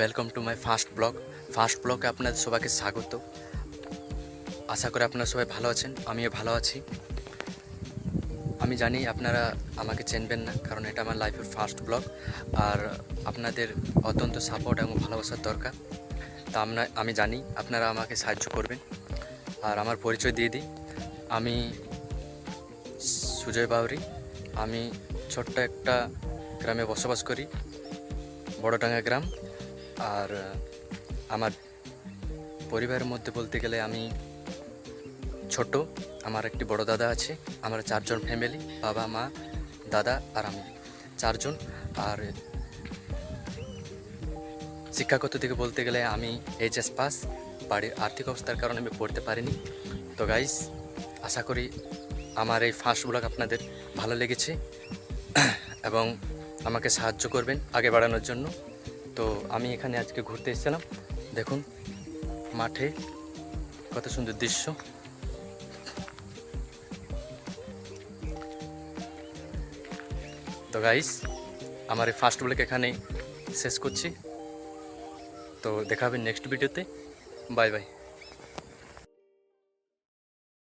Welcome to my first ব্লগে আপনাদের সবাইকে স্বাগত। আশা করি আপনারা সবাই ভালো আছেন, আমিও ভালো আছি। আমি জানি আপনারা আমাকে চিনবেন না, কারণ এটা আমার লাইফের ফার্স্ট ব্লগ। আর আপনাদের অত্যন্ত সাপোর্ট এবং ভালোবাসার দরকার। তা আমি জানি আপনারা আমাকে সাহায্য করবেন। আর আমার পরিচয় দিয়ে দিই, আমি সুজয় বাউরি। আমি ছোট্ট একটা গ্রামে বসবাস করি, বড়ডাঙ্গা গ্রাম। আর আমার পরিবারের মধ্যে বলতে গেলে আমি ছোট, আমার একটি বড় দাদা আছে। আমরা 4 জন ফ্যামিলি, বাবা মা দাদা আর আমি 4 জন। আর শিক্ষাগত দিকে বলতে গেলে আমি এইচএস পাস। বাড়ির আর্থিক অবস্থার কারণে আমি পড়তে পারিনি। তো গাইস, আশা করি আমার এই ফার্স্ট ব্লগ আপনাদের ভালো লেগেছে এবং আমাকে সাহায্য করবেন আগে বাড়ানোর জন্য। তো আমি এখানে আজকে ঘুরতে এসেছিলাম, দেখুন মাঠে কত সুন্দর দৃশ্য। তো গাইস, আমার এই ফার্স্ট ব্লগ এখানে শেষ করছি। তো দেখা হবে নেক্সট ভিডিওতে। Bye bye.